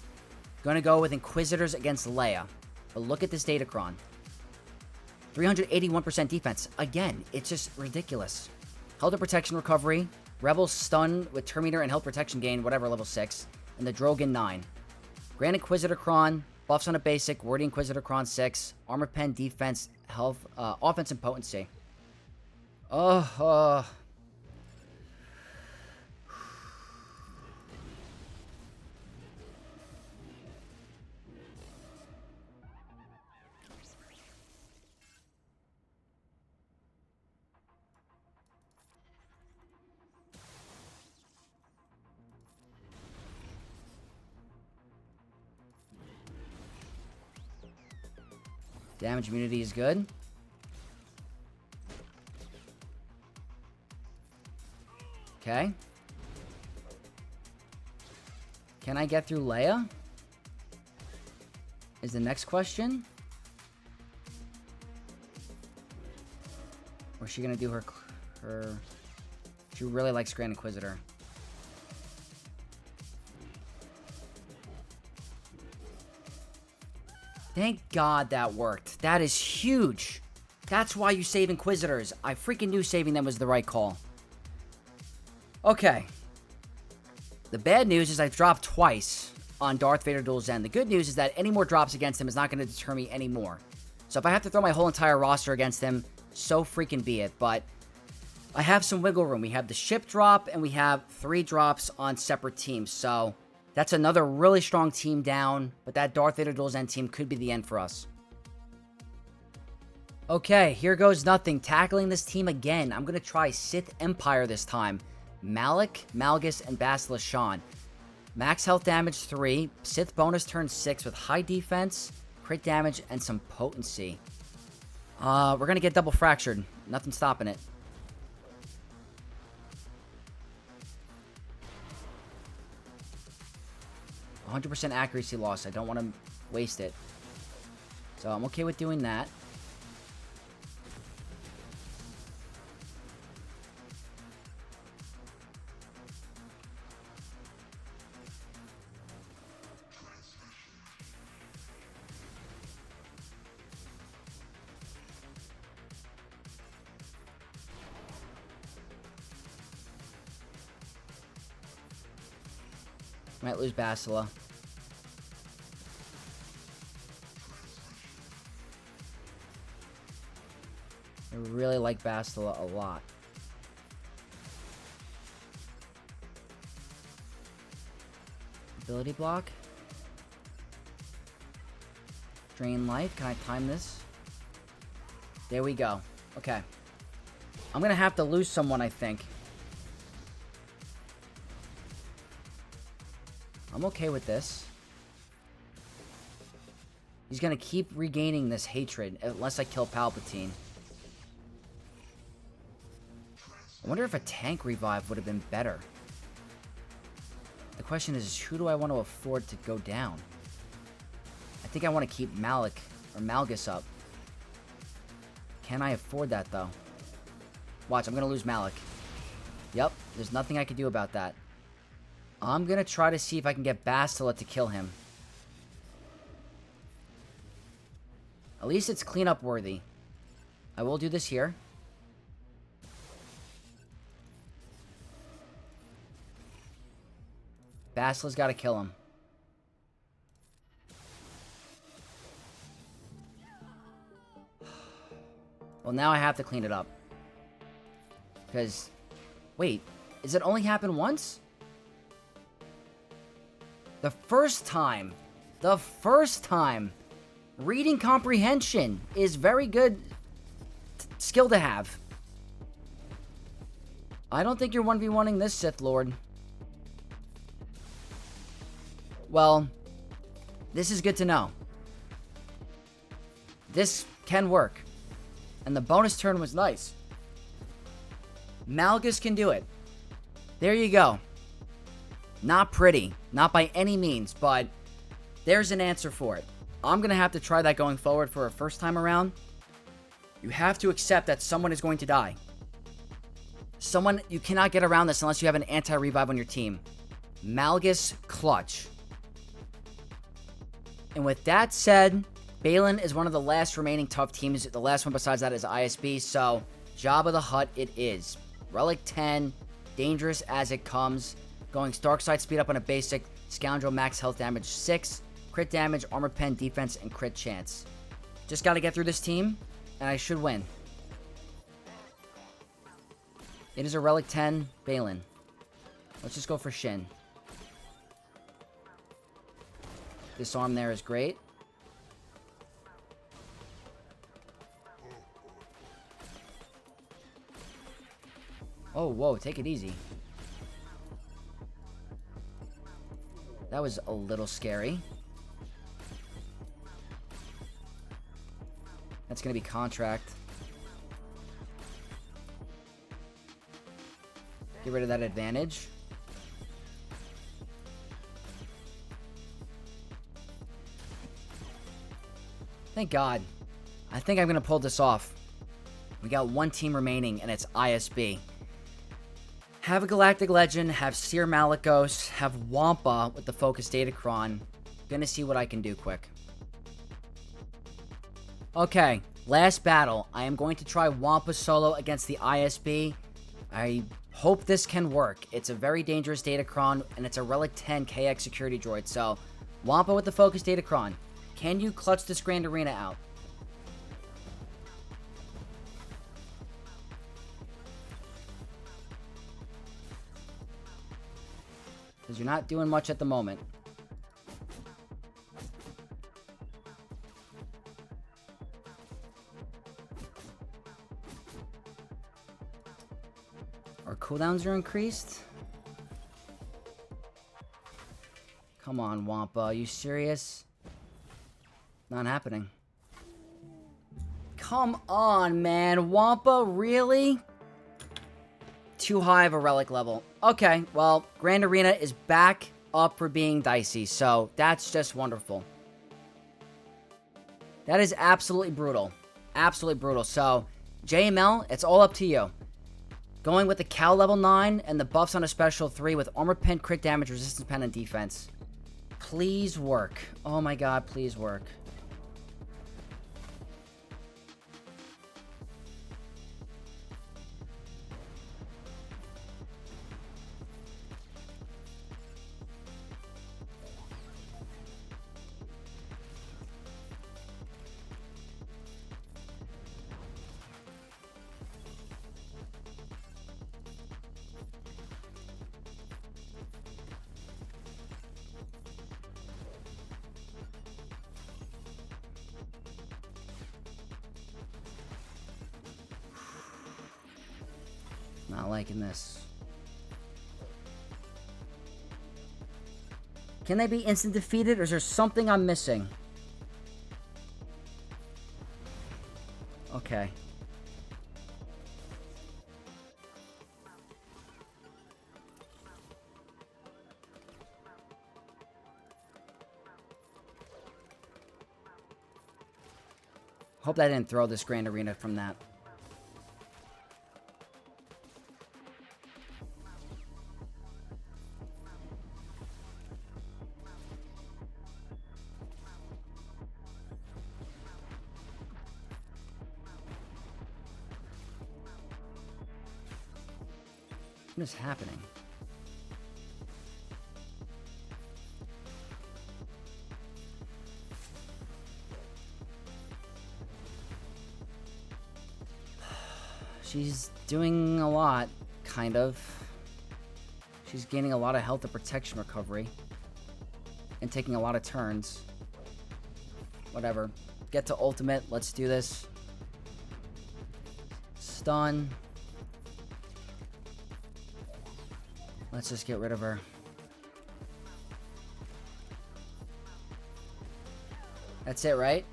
Going to go with Inquisitors against Leia. But look at this datacron. 381% defense. Again, it's just ridiculous. Helter protection recovery. Rebels stun with Terminator and health protection gain, whatever, level 6. And the Drogan 9. Grand Inquisitor Cron. Buffs on a basic. Wordy Inquisitor Cron 6. Armor pen, defense, health, offense, and potency. Damage immunity is good. Okay. Can I get through Leia? Is the next question. Or is she gonna do her... She really likes Grand Inquisitor. Thank God that worked. That is huge. That's why you save Inquisitors. I freaking knew saving them was the right call. Okay. The bad news is I've dropped twice on Darth Vader Duel Zen. The good news is that any more drops against him is not going to deter me anymore. So if I have to throw my whole entire roster against him, so freaking be it. But I have some wiggle room. We have the ship drop, and we have 3 drops on separate teams. So that's another really strong team down. But that Darth Vader Duel Zen team could be the end for us. Okay, here goes nothing. Tackling this team again. I'm going to try Sith Empire this time. Malik, Malgus, and Bastila Shan. Max health damage 3. Sith bonus turn 6 with high defense, crit damage, and some potency. We're going to get double fractured. Nothing stopping it. %100% accuracy loss. I don't want to waste it. So I'm okay with doing that. Might lose Bastila. I really like Bastila a lot. Ability block. Drain life. Can I time this? There we go. Okay. I'm gonna have to lose someone, I think. I'm okay with this. He's gonna keep regaining this hatred unless I kill Palpatine. I wonder if a tank revive would have been better. The question is, who do I want to afford to go down? I think I want to keep Malik or Malgus up. Can I afford that, though? Watch, I'm gonna lose Malik. Yep, there's nothing I can do about that. I'm gonna try to see if I can get Bastila to kill him. At least it's cleanup worthy. I will do this here. Bastila's gotta kill him. Well, now I have to clean it up. Because, wait, does it only happen once? The first time, reading comprehension is very good skill to have. I don't think you're 1v1ing this Sith Lord. Well, this is good to know. This can work. And the bonus turn was nice. Malgus can do it. There you go. Not pretty. Not by any means, but there's an answer for it. I'm going to have to try that going forward for a first time around. You have to accept that someone is going to die. You cannot get around this unless you have an anti-revive on your team. Malgus clutch. And with that said, Baylan is one of the last remaining tough teams. The last one besides that is ISB, so Jabba the Hutt it is. Relic 10, dangerous as it comes. Going Stark Side speed up on a basic, Scoundrel max health damage 6, crit damage, armor pen, defense, and crit chance. Just gotta get through this team, and I should win. It is a Relic 10, Baylan. Let's just go for Shin. Disarm there is great. Oh, whoa, take it easy. That was a little scary. That's going to be contract. Get rid of that advantage. Thank God. I think I'm going to pull this off. We got one team remaining, and it's ISB. Have a Galactic Legend, have Seer Malicos, have Wampa with the Focus Datacron. Gonna see what I can do quick. Okay, last battle. I am going to try Wampa solo against the ISB. I hope this can work. It's a very dangerous Datacron, and it's a Relic 10 KX security droid, so Wampa with the Focus Datacron. Can you clutch this Grand Arena out? Because you're not doing much at the moment. Our cooldowns are increased. Come on, Wampa. Are you serious? Not happening. Come on, man. Wampa, really? Too high of a relic level. Okay, well, Grand Arena is back up for being dicey, so that's just wonderful. That is absolutely brutal. Absolutely brutal. So, JML, it's all up to you. Going with the Cal level 9 and the buffs on a special 3 with armor pen, crit damage, resistance pen, and defense. Please work. Oh my god, please work. Not liking this. Can they be instant defeated, or is there something I'm missing? Okay. Hope that didn't throw this Grand Arena from that. What is happening? She's doing a lot, kind of. She's gaining a lot of health and protection recovery. And taking a lot of turns. Whatever. Get to ultimate. Let's do this. Stun. Let's just get rid of her. That's it, right?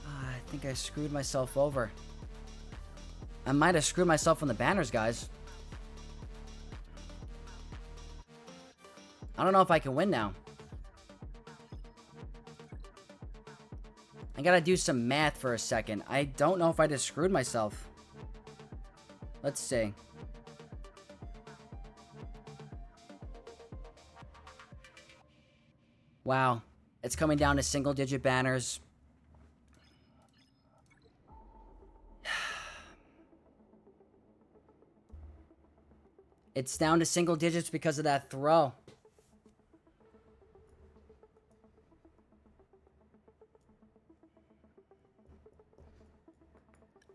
I think I screwed myself over. I might have screwed myself on the banners, guys. I don't know if I can win now. I gotta do some math for a second. I don't know if I just screwed myself. Let's see. Wow. It's coming down to single-digit banners. It's down to single digits because of that throw.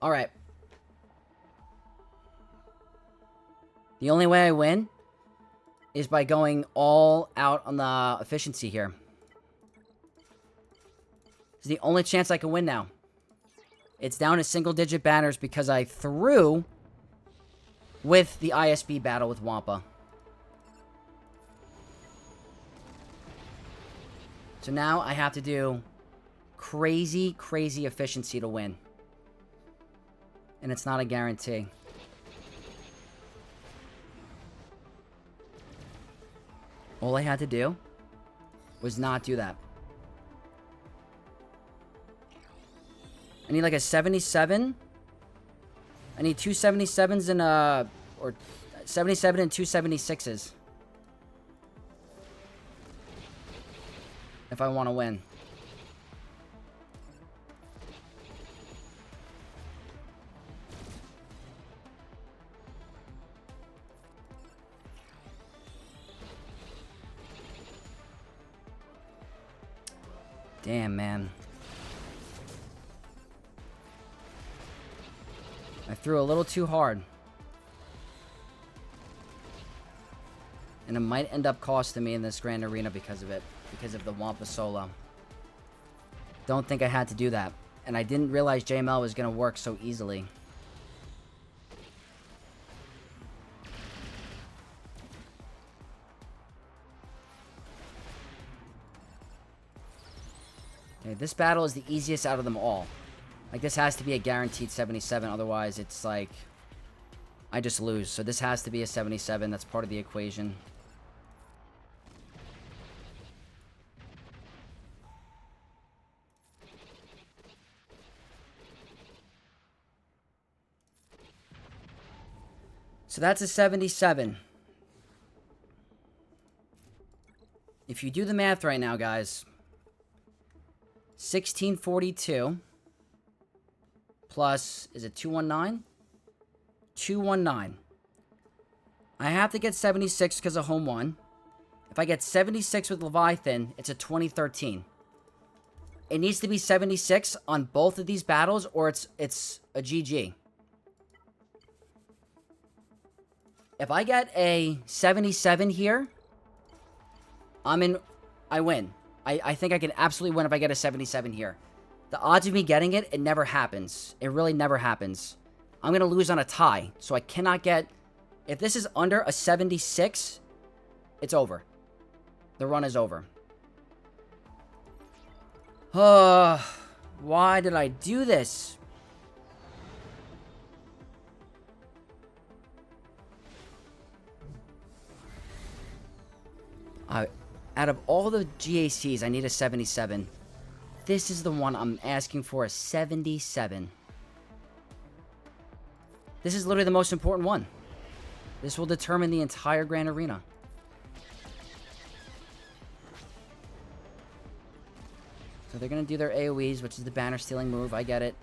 Alright. The only way I win is by going all out on the efficiency here. It's the only chance I can win now. It's down to single-digit banners because I threw with the ISB battle with Wampa. So now I have to do crazy, crazy efficiency to win. And it's not a guarantee. All I had to do was not do that. I need like a 77. I need two 77s and or 77 and two 76s. If I want to win. Damn, man. I threw a little too hard. And it might end up costing me in this Grand Arena because of it. Because of the Wampa solo. Don't think I had to do that. And I didn't realize JML was going to work so easily. Okay, this battle is the easiest out of them all. Like, this has to be a guaranteed 77, otherwise it's like, I just lose. So this has to be a 77, that's part of the equation. So that's a 77. If you do the math right now, guys, 1642 plus, is it 219? 219. I have to get 76 because of home 1. If I get 76 with Leviathan, it's a 2013. It needs to be 76 on both of these battles, or it's a GG. If I get a 77 here, I win. I think I can absolutely win if I get a 77 here. The odds of me getting it, it never happens. It really never happens. I'm going to lose on a tie, so I cannot get... If this is under a 76, it's over. The run is over. Why did I do this? Out of all the GACs, I need a 77. This is the one I'm asking for, a 77. This is literally the most important one. This will determine the entire Grand Arena. So they're going to do their AoEs, which is the banner stealing move. I get it.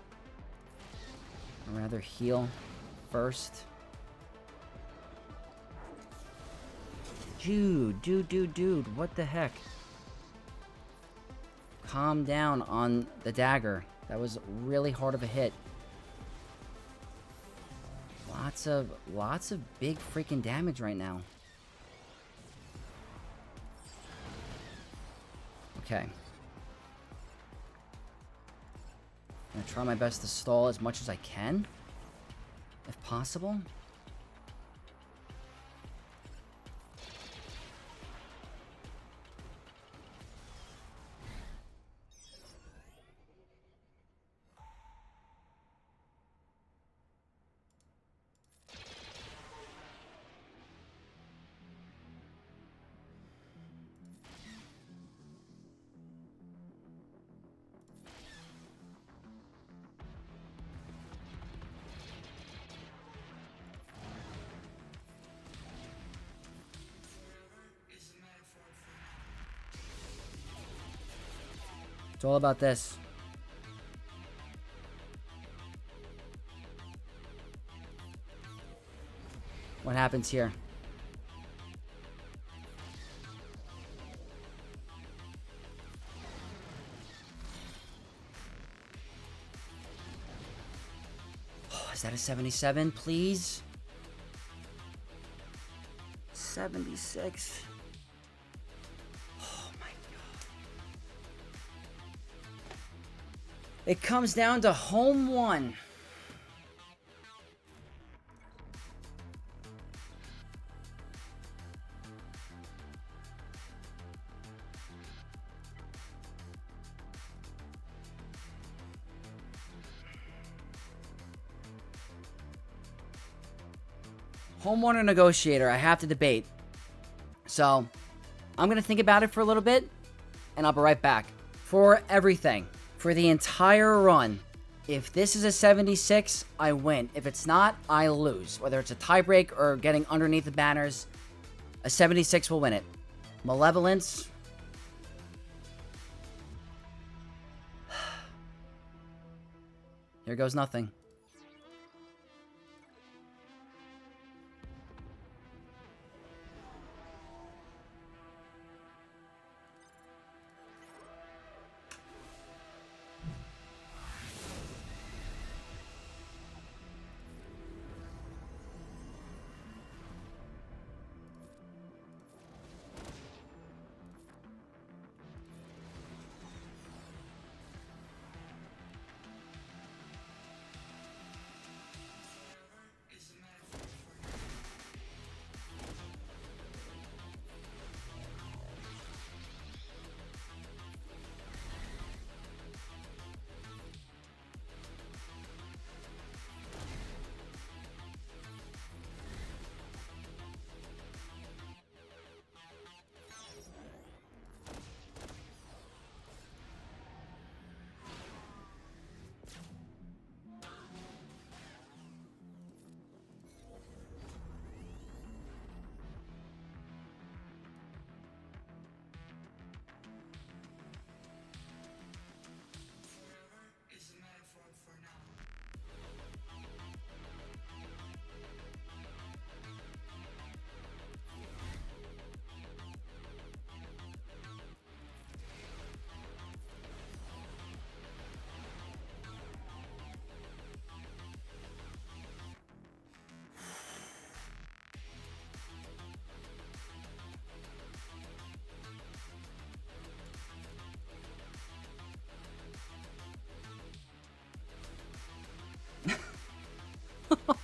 I'd rather heal first. Dude, what the heck? Calm down on the dagger. That was really hard of a hit. lots of big freaking damage right now. Okay. I'm gonna try my best to stall as much as I can, if possible. It's all about this. What happens here? Oh, is that a 77, please? 76. It comes down to home one. Home one or negotiator, I have to debate. So, I'm going to think about it for a little bit, and I'll be right back. For everything. For the entire run, if this is a 76, I win. If it's not, I lose. Whether it's a tiebreak or getting underneath the banners, a 76 will win it. Malevolence. Here goes nothing.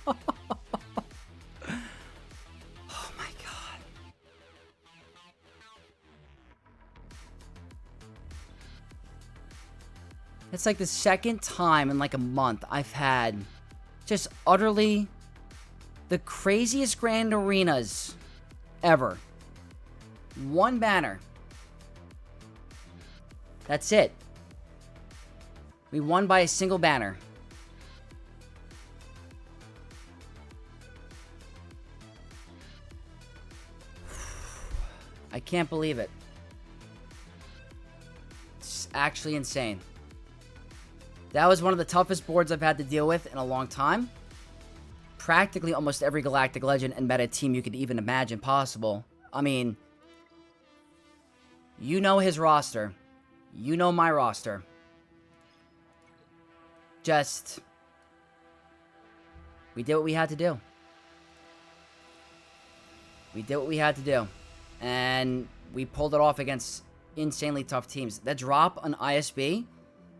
Oh my god. It's like the second time in like a month I've had just utterly the craziest grand arenas ever. One banner. That's it. We won by a single banner. I can't believe it. It's actually insane. That was one of the toughest boards I've had to deal with in a long time. Practically almost every Galactic Legend and meta team you could even imagine possible. I mean, you know his roster. You know my roster. Just, we did what we had to do. We did what we had to do. And we pulled it off against insanely tough teams. That drop on ISB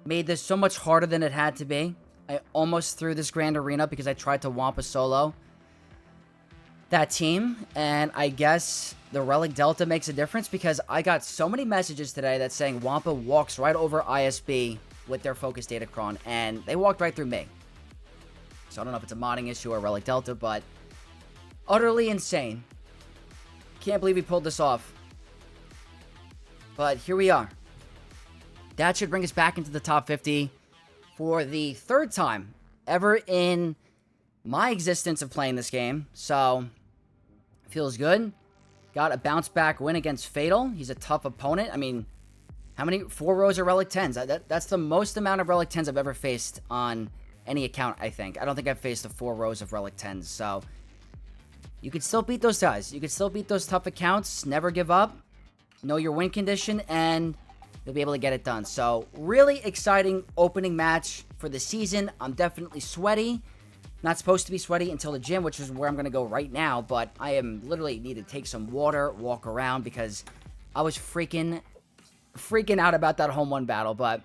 made this so much harder than it had to be. I almost threw this Grand Arena because I tried to Wampa solo that team. And I guess the Relic Delta makes a difference because I got so many messages today that saying Wampa walks right over ISB with their Focus Datacron. And they walked right through me. So I don't know if it's a modding issue or Relic Delta, but utterly insane. Can't believe we pulled this off. But here we are. That should bring us back into the top 50 for the third time ever in my existence of playing this game. So, feels good. Got a bounce back win against Fatal. He's a tough opponent. I mean, how many? 4 rows of Relic 10s. That's the most amount of Relic 10s I've ever faced on any account, I think. I don't think I've faced the 4 rows of Relic 10s. So, you can still beat those guys. You can still beat those tough accounts. Never give up. Know your win condition, and you'll be able to get it done. So, really exciting opening match for the season. I'm definitely sweaty. Not supposed to be sweaty until the gym, which is where I'm going to go right now. But I am literally need to take some water, walk around, because I was freaking out about that home 1 battle. But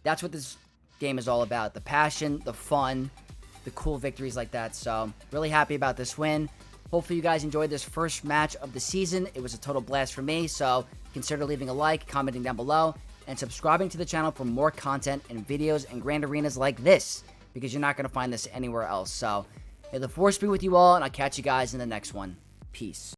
that's what this game is all about. The passion, the fun, the cool victories like that. So, really happy about this win. Hopefully you guys enjoyed this first match of the season. It was a total blast for me, so consider leaving a like, commenting down below, and subscribing to the channel for more content and videos and Grand Arenas like this, because you're not going to find this anywhere else. So, may the Force be with you all, and I'll catch you guys in the next one. Peace.